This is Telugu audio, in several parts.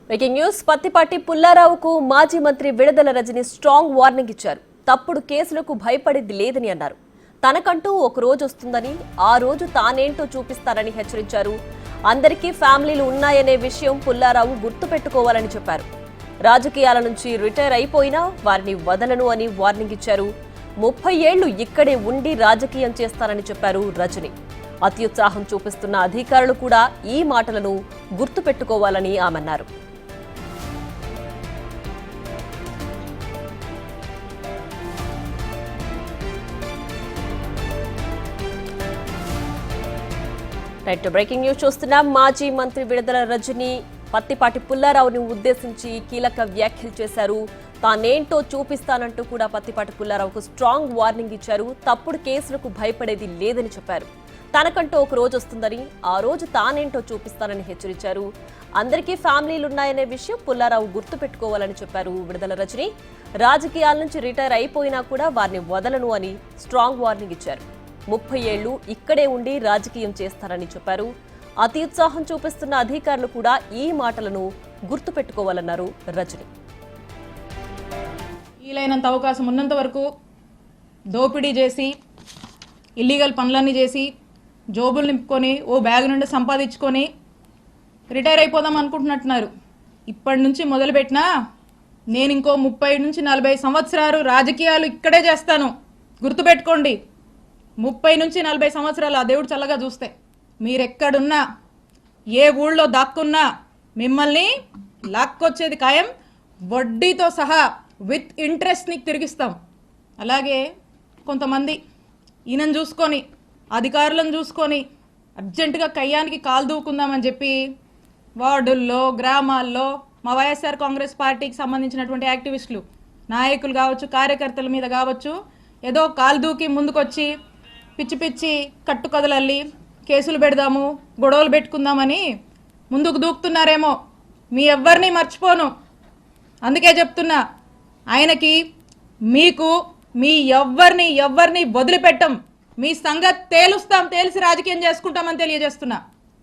Breaking news. పత్తిపాటి పుల్లారావుకు మాజీ మంత్రి విడుదల రజని స్ట్రాంగ్ వార్నింగ్ ఇచ్చారు. తప్పుడు కేసులకు భయపడేది లేదని అన్నారు. తనకంటూ ఒక రోజు వస్తుందని, ఆ రోజు తానేంటో చూపిస్తారని హెచ్చరించారు. అందరికీ ఫ్యామిలీలు ఉన్నాయనే విషయం పుల్లారావు గుర్తుపెట్టుకోవాలని చెప్పారు. రాజకీయాల నుంచి రిటైర్ అయిపోయినా వారిని వదలను అని వార్నింగ్ ఇచ్చారు. 30 ఏళ్లు ఇక్కడే ఉండి రాజకీయం చేస్తారని చెప్పారు రజని. అత్యుత్సాహం చూపిస్తున్న అధికారులు కూడా ఈ మాటలను గుర్తుపెట్టుకోవాలని ఆమె అన్నారు. రైట్, బ్రేకింగ్ న్యూస్ చూస్తున్నాం. మాజీ మంత్రి విడుదల రజని పత్తిపాటి పుల్లారావుని ఉద్దేశించి కీలక వ్యాఖ్యలు చేశారు. తానేంటో చూపిస్తానంటూ కూడా పత్తిపాటి పుల్లారావుకు స్ట్రాంగ్ వార్నింగ్ ఇచ్చారు. తప్పుడు కేసులకు భయపడేది లేదని చెప్పారు. తనకంటూ ఒక రోజు వస్తుందని, ఆ రోజు తానేంటో చూపిస్తానని హెచ్చరించారు. అందరికీ ఫ్యామిలీలున్నాయనే విషయం పుల్లారావు గుర్తుపెట్టుకోవాలని చెప్పారు విడుదల రజని. రాజకీయాల నుంచి రిటైర్ అయిపోయినా కూడా వారిని వదలను అని స్ట్రాంగ్ వార్నింగ్ ఇచ్చారు. 30 ఏళ్లు ఇక్కడే ఉండి రాజకీయం చేస్తారని చెప్పారు. అతి ఉత్సాహం చూపిస్తున్న అధికారులు కూడా ఈ మాటలను గుర్తుపెట్టుకోవాలన్నారు రజని. వీలైనంత అవకాశం ఉన్నంత వరకు దోపిడీ చేసి, ఇల్లీగల్ పనులన్నీ చేసి, జోబులు నింపుకొని, ఓ బ్యాగ్ నుండి సంపాదించుకొని రిటైర్ అయిపోదాం అనుకుంటున్నట్టున్నారు. ఇప్పటి నుంచి మొదలుపెట్టినా నేను ఇంకో 30 నుంచి 40 సంవత్సరాలు రాజకీయాలు ఇక్కడే చేస్తాను. గుర్తుపెట్టుకోండి, 30 నుంచి 40 సంవత్సరాలు ఆ దేవుడు చల్లగా చూస్తే మీరెక్కడున్నా, ఏ ఊళ్ళో దాక్కున్నా మిమ్మల్ని లాక్కొచ్చేది ఖాయం. వడ్డీతో సహా విత్ ఇంట్రెస్ట్ నీకు తిరిగిస్తాం. అలాగే కొంతమంది ఈయనను చూసుకొని, అధికారులను చూసుకొని అర్జెంటుగా కయ్యానికి కాలు దూకుందామని చెప్పి వార్డుల్లో, గ్రామాల్లో మా వైఎస్ఆర్ కాంగ్రెస్ పార్టీకి సంబంధించినటువంటి యాక్టివిస్టులు, నాయకులు కావచ్చు, కార్యకర్తల మీద కావచ్చు, ఏదో కాలు దూకి ముందుకొచ్చి పిచ్చి పిచ్చి కట్టుకథలల్లి కేసులు పెడదాము, గొడవలు పెట్టుకుందామని ముందుకు దూకుతున్నారేమో. మీ ఎవ్వరిని మర్చిపోను. అందుకే చెప్తున్నా, ఆయనకి మీకు మీ ఎవ్వరిని వదిలిపెట్టం. మీ సంగతి తేలుస్తాం, తేల్చి రాజకీయం చేసుకుంటామని తెలియజేస్తున్నా.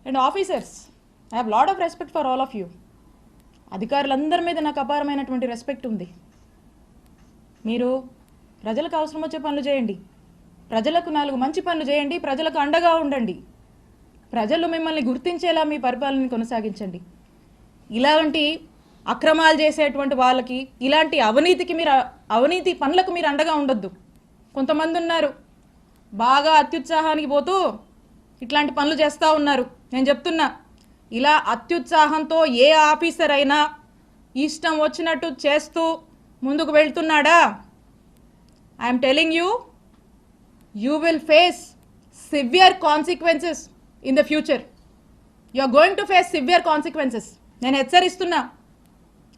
And officers, I have lot of respect for all of you. అధికారులందరి మీద నాకు అపారమైనటువంటి రెస్పెక్ట్ ఉంది. మీరు ప్రజలకు అవసరం వచ్చే పనులు చేయండి, ప్రజలకు 4 మంచి పనులు చేయండి, ప్రజలకు అండగా ఉండండి, ప్రజలు మిమ్మల్ని గుర్తించేలా మీ పరిపాలనని కొనసాగించండి. ఇలాంటి అక్రమాలు చేసేటువంటి వాళ్ళకి, ఇలాంటి అవినీతి పనులకు మీరు అండగా ఉండొద్దు. కొంతమంది ఉన్నారు బాగా అత్యుత్సాహానికి పోతూ ఇట్లాంటి పనులు చేస్తూ ఉన్నారు. నేను చెప్తున్నా, ఇలా అత్యుత్సాహంతో ఏ ఆఫీసర్ అయినా ఇష్టం వచ్చినట్టు చేస్తూ ముందుకు వెళ్తున్నాడా, I'm telling you, you will face severe consequences in the future. You are going to face severe consequences. నేను హెచ్చరిస్తున్నా,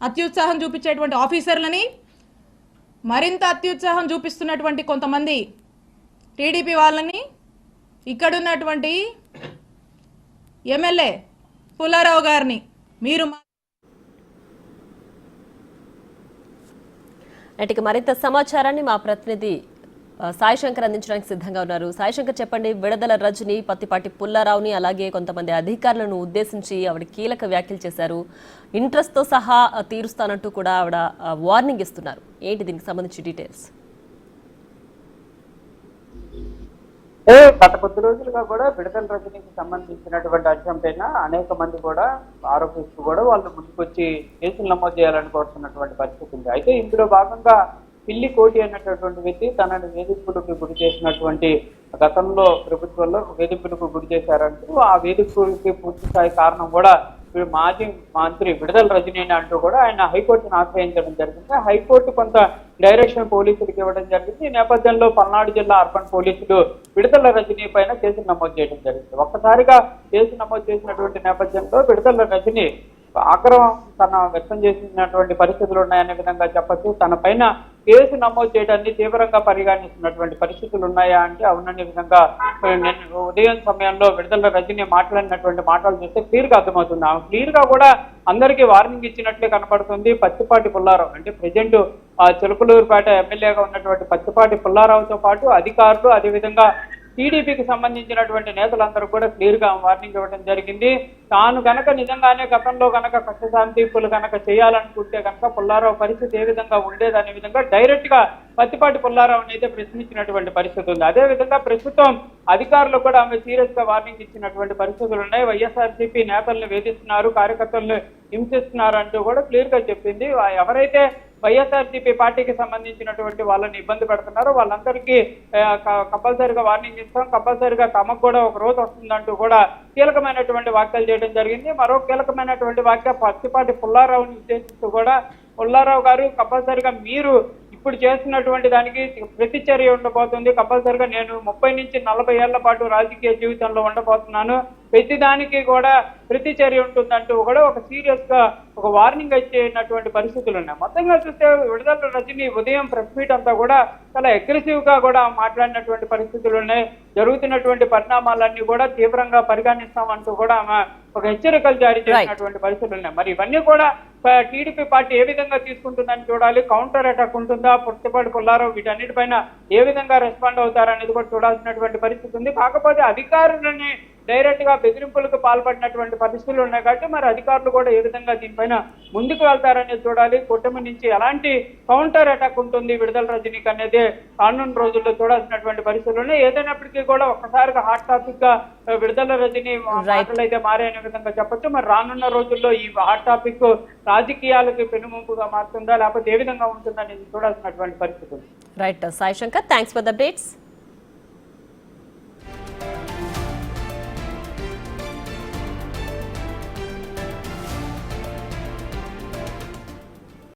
అత్యుత్సాహం చూపించేటువంటి ఆఫీసర్లని, మరింత అత్యుత్సాహం చూపిస్తున్నటువంటి కొంతమంది టీడీపీ వాళ్ళని, ఇక్కడున్నటువంటి ఎమ్మెల్యే పుల్లారావు గారిని మీరు నాటికి మరింత సమాచారాన్ని మా ప్రతినిధి సాయి శంకర్ అందించడానికి సిద్ధంగా ఉన్నారు. సాయి శంకర్, చెప్పండి. విడుదల రజని పత్తిపాటి పుల్లారావుని, అలాగే కొంతమంది అధికారులను ఉద్దేశించి ఆవిడ కీలక వ్యాఖ్యలు చేశారు. ఇంట్రెస్ట్తో సహా తీరుస్తానంటూ కూడా ఆవిడ వార్నింగ్ ఇస్తున్నారు. ఏంటి దీనికి సంబంధించి డీటెయిల్స్? గత కొద్ది రోజులుగా కూడా విడుదల రజనీకి సంబంధించినటువంటి అంశం పైన అనేక మంది కూడా ఆరోపిస్తూ కూడా వాళ్ళు ముందుకొచ్చి కేసులు నమోదు చేయాలనుకుంటున్నటువంటి పరిస్థితి ఉంది. అయితే ఇందులో భాగంగా పిల్లి కోటి అన్నటువంటి వ్యక్తి తనను వేధింపులకు గురి చేసినటువంటి, గతంలో ప్రభుత్వంలో వేధింపులకు గురి చేశారంటూ, ఆ వేధింపులకి పూర్తి స్థాయి కారణం కూడా మాజీ మంత్రి విడుదల రజని అంటూ కూడా ఆయన హైకోర్టును ఆశ్రయించడం జరిగింది. హైకోర్టు కొంత డైరెక్షన్ పోలీసులకు ఇవ్వడం జరిగింది. ఈ నేపథ్యంలో పల్నాడు జిల్లా అర్బన్ పోలీసులు విడుదల రజని పైన కేసులు నమోదు చేయడం జరిగింది. ఒక్కసారిగా కేసు నమోదు చేసినటువంటి నేపథ్యంలో విడుదల రజని ఆగ్రహం తన వ్యక్తం చేసినటువంటి పరిస్థితులు ఉన్నాయనే విధంగా చెప్పచ్చు. తన పైన కేసు నమోదు చేయడాన్ని తీవ్రంగా పరిగణిస్తున్నటువంటి పరిస్థితులు ఉన్నాయా అంటే అవుననే విధంగా నేను ఉదయం సమయంలో విడుదల రజని మాట్లాడినటువంటి మాటలు చూస్తే క్లియర్ గా అర్థమవుతుంది. క్లియర్ గా కూడా అందరికీ వార్నింగ్ ఇచ్చినట్లే కనపడుతుంది. పత్తిపాటి పుల్లారావు అంటే ప్రజెంట్ చిలుకలూరుపేట ఎమ్మెల్యేగా ఉన్నటువంటి పత్తిపాటి పుల్లారావుతో పాటు అధికారులు, అదేవిధంగా టీడీపీకి సంబంధించినటువంటి నేతలందరూ కూడా క్లియర్ గా వార్నింగ్ ఇవ్వడం జరిగింది. తాను కనుక నిజంగానే గతంలో కనుక కక్ష సాధింపులు కనుక చేయాలనుకుంటే కనుక పుల్లారావు పరిస్థితి ఏ విధంగా ఉండేదనే విధంగా డైరెక్ట్ గా పత్తిపాటి పుల్లారావుని అయితే ప్రశ్నించినటువంటి పరిస్థితి ఉంది. అదే విధంగా ప్రస్తుతం అధికారులు కూడా ఆమె సీరియస్ గా వార్నింగ్ ఇచ్చినటువంటి పరిస్థితులు ఉన్నాయి. వైఎస్ఆర్సీపీ నేతలను వేధిస్తున్నారు, కార్యకర్తలను హింసిస్తున్నారు అంటూ కూడా క్లియర్ గా చెప్పింది. ఎవరైతే వైఎస్ఆర్సీపీ పార్టీకి సంబంధించినటువంటి వాళ్ళని ఇబ్బంది పెడుతున్నారో వాళ్ళందరికీ కంపల్సరీగా వార్నింగ్ ఇస్తాం, కంపల్సరీగా తమకు కూడా ఒక రోజు వస్తుందంటూ కూడా కీలకమైనటువంటి వ్యాఖ్యలు చేయడం జరిగింది. మరో కీలకమైనటువంటి వ్యాఖ్య పత్తిపాటి పుల్లారావుని ఉద్దేశిస్తూ కూడా పుల్లారావు గారు కంపల్సరీగా మీరు ఇప్పుడు చేస్తున్నటువంటి దానికి ప్రతిచర్య ఉండబోతుంది. కంపల్సరీగా నేను 30 నుంచి 40 ఏళ్ల పాటు రాజకీయ జీవితంలో ఉండబోతున్నాను, ప్రతి దానికి కూడా ప్రతిచర్య ఉంటుందంటూ కూడా ఒక సీరియస్ గా ఒక వార్నింగ్ ఇచ్చేటువంటి పరిస్థితులు ఉన్నాయి. మొత్తంగా చూస్తే విడుదల రజని ఉదయం ప్రెస్ మీట్ అంతా కూడా చాలా అగ్రెసివ్ గా కూడా మాట్లాడినటువంటి పరిస్థితులు ఉన్నాయి. జరుగుతున్నటువంటి పరిణామాలన్నీ కూడా తీవ్రంగా పరిగణిస్తామంటూ కూడా ఆమె ఒక హెచ్చరికలు జారీ చేసినటువంటి పరిస్థితులు ఉన్నాయి. మరి ఇవన్నీ కూడా టీడీపీ పార్టీ ఏ విధంగా తీసుకుంటుందని చూడాలి. కౌంటర్ అటాక్ ఉంటుందా, పత్తిపాటి పుల్లారావు వీటన్నిటిపైన ఏ విధంగా రెస్పాండ్ అవుతారనేది కూడా చూడాల్సినటువంటి పరిస్థితి ఉంది. కాకపోతే అధికారులని డైరెక్ట్ గా బెదిరింపులకు పాల్పడినటువంటి పరిస్థితులు ఉన్నాయి కాబట్టి మరి అధికారులు కూడా ఏ విధంగా దీనిపైన ముందుకు వెళ్తారనేది చూడాలి. కూటమి నుంచి ఎలాంటి కౌంటర్ అటాక్ ఉంటుంది విడుదల రజనీకి అనేది రానున్న రోజుల్లో చూడాల్సినటువంటి పరిస్థితులు ఉన్నాయి. ఏదైనప్పటికీ కూడా ఒక్కసారిగా హాట్ టాపిక్ గా విడుదల రజనీ మాటలు అయితే మారే విధంగా చెప్పొచ్చు. మరి రానున్న రోజుల్లో ఈ హాట్ టాపిక్ రాజకీయాలకు పెనుముంపుగా మారుతుందా లేకపోతే ఏ విధంగా ఉంటుందనేది చూడాల్సినటువంటి పరిస్థితి ఉంది. Right Sai Shankar, thanks for the updates.